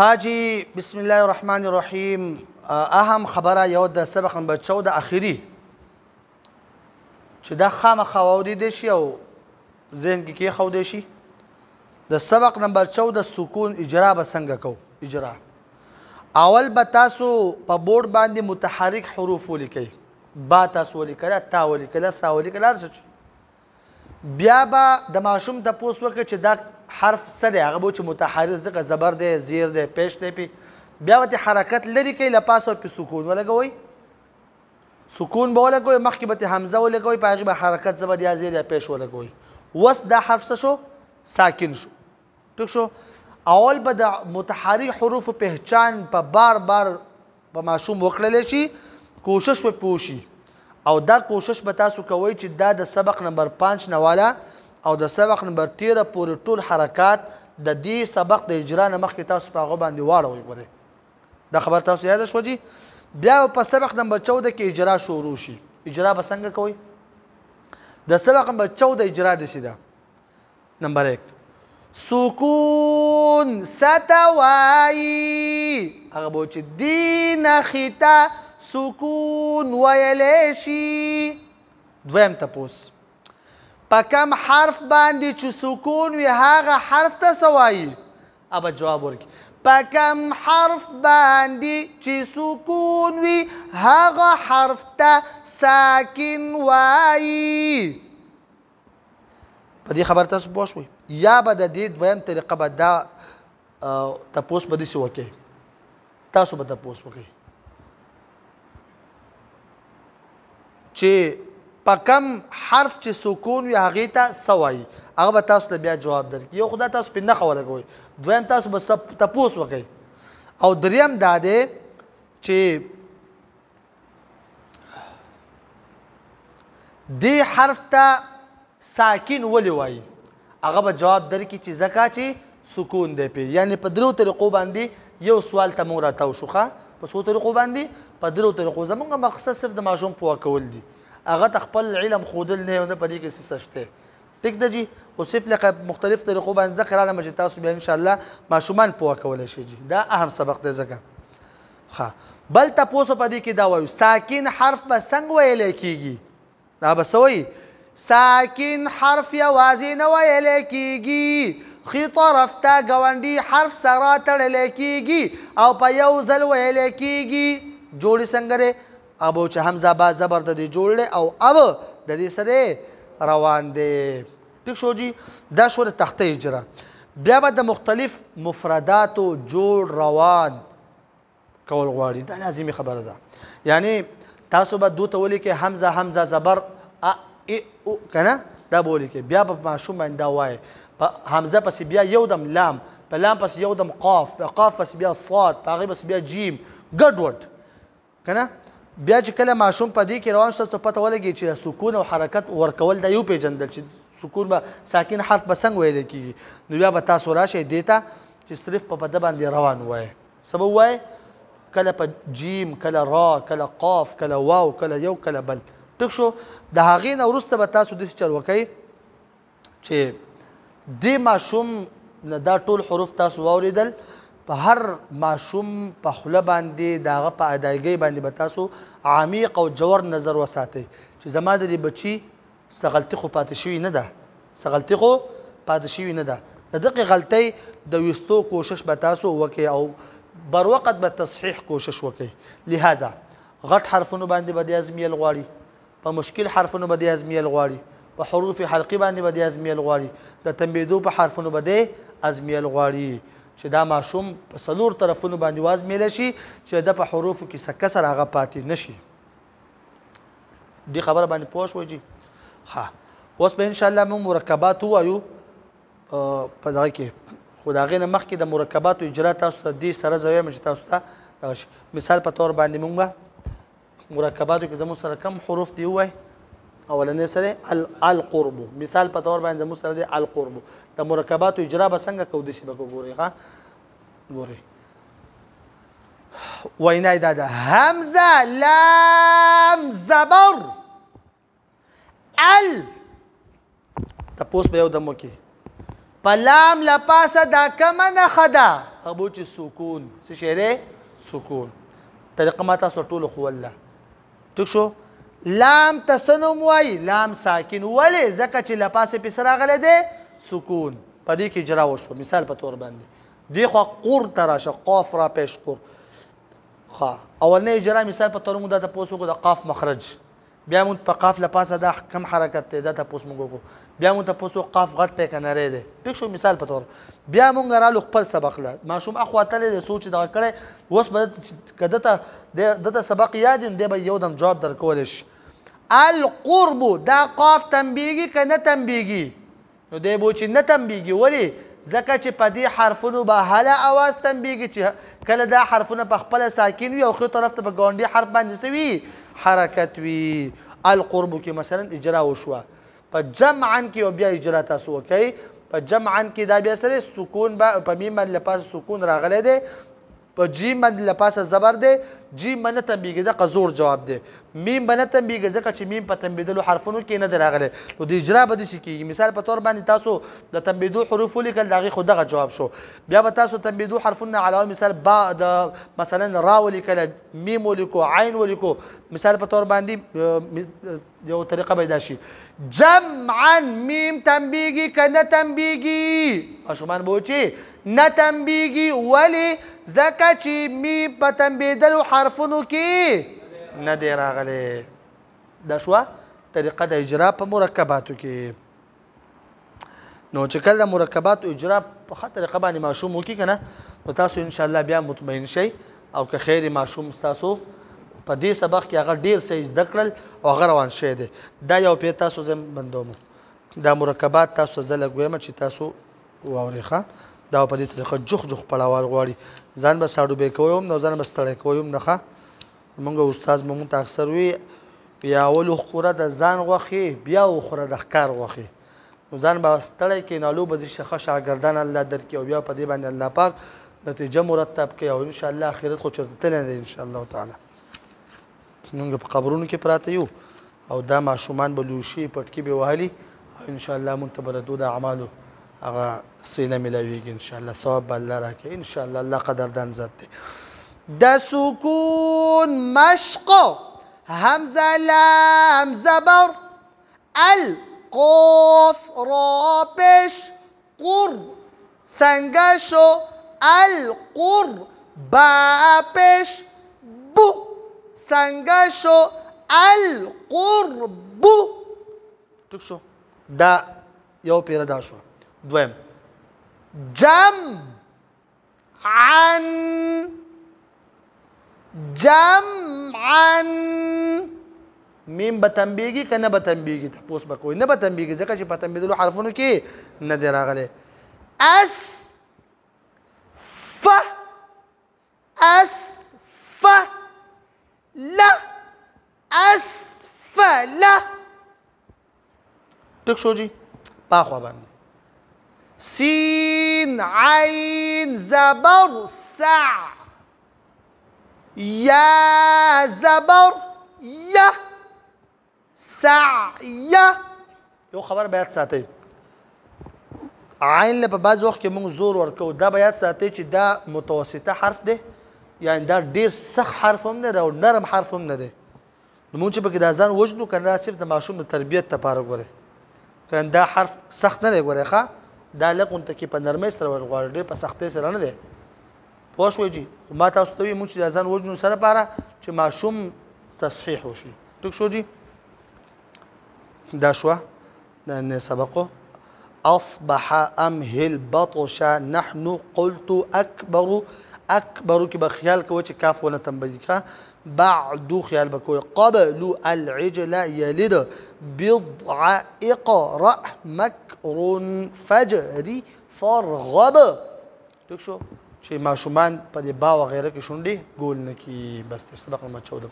خاجي بسم الله الرحمن الرحيم. اهم خبره یو د سبق نمبر 14 اخیری چې دا خامخا واورېدی شي او ذهن کې کېښودی شي. د سبق نمبر 14 سکون اجرا به څنګه کوو. اجرا اول به تاسو په بورډ باندې متحرک حروف ولیکئ. با تاسو ولیکله، تا ولیکله، ثا ولیکله، هر څه چې بیا به د ماشوم تپوس وکړئ چې دا حرف څه دی. هغه به چې متحرک ځکه زبر دی، زیر دی، پیش دی پې بیا به حرکت لرې کوئ له پاسه پې سکون ولګوئ. سکون به ولګوئ، مخکې به حمزه ولګوئ، په هغې به حرکت زبر یا زیر یا پیش ولګوئ. وس دا حرف څه شو؟ ساکن شو. ټیک شو. اول به د متحرک حروف پهچان په بار بار په ماشوم وکړلی شي، کوشش به پې وشي. او دا کوشش به تاسو کوئ چې دا د سبق نمبر 5 نه والا او د سبق نمبر 13 پورې ټول حرکات د دې سبق د اجرا نه مخکې تاسو په هغه باندې واړوئ. ګورئ دا خبر تاسو یاده شوه جي. بیا په سبق نمبر 14 کې اجرا شروع شي. اجرا به څنګه کوئ؟ د سبق نمبر 14 اجرا داسې ده. نمبر 1 سکون ستوایي. هغه به چې دې نښې ته سکون ویلی شي. دویم تپوس په کم حرف باندې چې سکون وي هغه حرف ته څه وایي؟ ابه جواب ورکړي. په کم حرف باندې چې سکون وي هغه حرف ته ساکن وایي. په دې خبر تاسو پوه شوئ. یا به د دې دویم طریقه به دا تپوس به داسې وکړئ. تاسو به تپوس وکړئ چې په کم حرف چې سکون وي هغې ته څه وایي. هغه به تاسو ته بیا جواب درکړي. یو خو دا تاسو پرې نښه ولګوئ، دویم تاسو به تپوس وکړئ. او دریم دا دی چې دې حرف ته ساکن ولې وایي. هغه به جواب درکړي چې ځکه چې سکون دی پې. یعنې په درو طریقو باندې یو سوال ته موږ راتاو شو. ښه په څو طریقو باندې؟ په درو طریقو. زمونږ مقصد صرف د ماشوم پوه کول دي. هغه ته خپل علم ښودل نه نه په دې کې څه شته. ټیک ده جي. خو صرف لکه مختلف طریقو باندې ذکر راغلم چې تاسو بیا انشاءالله ماشومان پوه کولی شي. جي دا اهم سبق دی ځکه. ښه بل تپوس په دې کې دا وایو ساکن حرف به څنګه ویلی کېږي. دا به څه وایي؟ ساکن حرف یوازې نه ویلی کېږي، ښي طرف ته ګاونډي حرف سره تړلی کېږي او په یو ځل ویلی کېږي. جوړې څنګه دی؟ ابو چې حمزه با زبر د دې جوړ دی او اب د دې سره روان دی. ټیک شو جي. دا شو د تخته اجرا. بیا به د مختلف مفرداتو جوړ روان کول غواړي. دا لازمي خبره ده. یعنی تاسو به دوته ولیکئ حمزه حمزه زبر ا ای او کنه دا به ولیکئ. بیا به ماشوم باندې دا وایي په حمزه پسې بیا یو دم لام، په لام پسې یو دم قاف، په قاف پسې بیا صاد، په هغې پسې بیا جیم ګډوډ کنه. بیا چې کله ماشوم په دې کې روان شو تاسو پته ولګي چې سکون او حرکت ورکول دا یو پیژندل چې سکون به ساکن حرف به څنګه ویلی کېږي. نو بیا به تاسو راشئ دې ته چې صرف په بده باندې روان ووایئ. څه به ووایئ؟ کله په جیم، کله را، کله قاف، کله واو، کله یو کله بل. ټیک شو. د هغې نه وروسته به تاسو داسې چل وکئ چې دې ماشوم نه دا ټول حروف تاسو واورېدل. په هر ماشوم په خوله باندې د هغه په ادایګۍ باندې به تاسو عمیق او جوور نظر وساتئ چې زما د دې بچي څه غلطي خو پاتې شوي نه ده. څه غلطي خو پاتې شوي نه ده. د دغې غلطۍ د ویستو کوشش به تاسو وکئ او بر وخت به تصحیح کوشش وکئ. لهذا غټ حرفونو باندې به دې ازمیل غواړي، په مشکل حرفونو به دې ازمیل غواړي، په حروف حلقي باندې به دې ازمیل غواړي، د تنبیدو په حرفونو به دې ازمیل غواړي چې دا ماشوم په څلور طرفونو باندې وازمیلی شي چې د په حروفو کې څه کسر هغه پاتې نه شي. دې خبره باندې پوه شوئ جي. ښه اوس به انشاءالله موږ مرکبات ووایو په دغه کې. خو د هغې نه مخکې د مرکباتو اجرا تاسو ته دې سره زه وایم چې تاسو ته مثال په طور باندې موږ به مرکباتو کې زموږ سره کم حروف دی ووایي. اولنې سره القرب. مثال په طور باندې زموږ سره دی القرب. د مرکباتو اجرا به څنګه کوو داسې به ګورئ. ښه ګورئ وینا دا ده همزه لام زبر ال. تپوس به یو دم وکړي پلام لپاسه دا کمه نښه ده هغه چې سکون څه شی دی سکون طریقه ما تاسو ټولو ښووله ټیک شو لام ته څه نوم وایي لام ساکن ولې ځکه چې لپاسې پې څه راغلی دی سکون په دې کې اجرا وشوه مثال په طور باندې دې خوا قور ته راشه قاف را پیش قور ښه اولنۍ اجرا مثال په طور موږ دا تپوس وکړو د قاف مخرج بیا مونږ په قاف لپاسه دا کم حرکت دی دا تپوس موږ وکړو بیا مونږ تپوس وکړو قاف غټ دی که نری دی ټیک شو مثال په طور بیا مونږ رالو خپل سبق له ماشوم اخوا تلی دی سوچ دغه کړی اوس به که دته سبق یاد دی به یو دم جواب درکولی شي القرب دا قاف تنبیږي که نه تنبیږي نو دی به چې نه تنبیږي ولې ځکه چې په دې حرفونو به هله اواز تنبیږي چې کله دا حرفونه په خپله ساکن وي او ښي طرف ته په ګاونډي حرف باندې څه وي حرکت وي القرب کې مثلا اجرا وشوه په جمعا کې او بیا اجرا تاسو وکئ په جمعا کې دا بیا سره سکون به په میم باندې لپاسه سکون راغلی دی په جیم باندې لپاسه زبر دی جیم به نه تنبیږي دغه زور جواب دی میم به نه تنبیږي ځکه چې میم په تنبیدلو حرفونو کې نه دی راغلی نو د اجرا به داسې کېږي مثال په طور باندې تاسو د تنبیدو حروف ولیکل د هغې خو دغه جواب شو بیا به تاسو تنبیدو حرفونه علاوه مثال با د مثلا را ولیکله میم ولیکو عین ولیکو مثال په طور باندې یو طریقه به دا شي جمعا میم تنبیږي که نه تنبیږي ماشومان به چې نه تنبیږي ولې ځکه چې میم په تنبیدلو حرفونو کې نه دی راغلی دا شوه طریقه د اجرا په مرکباتو کې نو چې کله د مرکباتو اجرا په ښه طریقه باندې ماشوم وکړي که نه نو تاسو انشاءالله بیا مطمئن شئ او که خیر ماشوم ستاسو په دې سبق کې هغه ډېر څه زده کړل او هغه روان شوی دی دا یو پې تاسو زه بندوم دا مرکبات تاسو زه لږ ویم چې تاسو واورئ ښه دا په دې طریقه جوخ جوخ پړاوال غواړي ځان به ساړوبې کوی هم نو ځان به ستړی کوی هم نه ښه مونږ استاد مونږ ته اکثر وي بیا اول وخوره د ځان غوښې بیا وخوره د ښکار غوښې نو ځان به ستړی کېنالو به دې ښه شاګردان الله درکړي او بیا په دې باندې الله پاک نتیجه مرتب کړي او انشاءالله آخرت خو چېرته تللی دی انشاءالله تعالی مونږ په قبرونو کې پراته یو او دا ماشومان به لوشي پټکي به وهلي او انشاءالله مونږ ته به د دو د اعمالو هغه صله میلاویږي انشاءالله ثواب به الله راکړي انشاءالله الله قدردان ذات دی د سکون مشق همزه لام زبر القاف را پیش قر څنګه شو القر با پیش بو څنګه شو القرب ټیک شو دا یو پیره دا شو دویم جمعا میم به تنبیږي که نه به تنبیږي تپوس به کوئ نه به تنبیږي ځکه چې په تنبیدلو حرفونو کې نه دی راغلی اسفل ټیک شو جی پاخوا باندې سین عین زبر سع یا زبر یا سعی یو خبر باید ساتئ عین له په بعض وخت کې موږ زور ورکوو دا باید ساتئ چې دا متوسطه حرف دی یعنی دا ډېر سخت حرف هم نه دی او نرم حرف هم نه دی نو موږ چې پکې دا ځان وژنو که دا صرف د ماشوم د تربیت لپاره ګورئ که دا حرف سخت نه دی ګورئ ښه دا لږ غونته کې په نرمۍ سره ورغواړي ډېر په سختۍ سره نه دی پوه شوئ جي خو ما تاسو ته وایي موږ چې دا ځان وژنو سره لپاره چې ماشوم تصحیح وشي ټیک شو جي دا شوه دا سبقو أصبح أمهل بطش نحن قلت أكبر أكبر كي بخيال كوتش كاف ولا تنبذك بعد خيال بكوي قبل العجل يلد بضع اقرأ مكر فجري فرغب تكشو شي ما شومان بدي باو غيرك شوندي قول نكي بس سبق ما تشود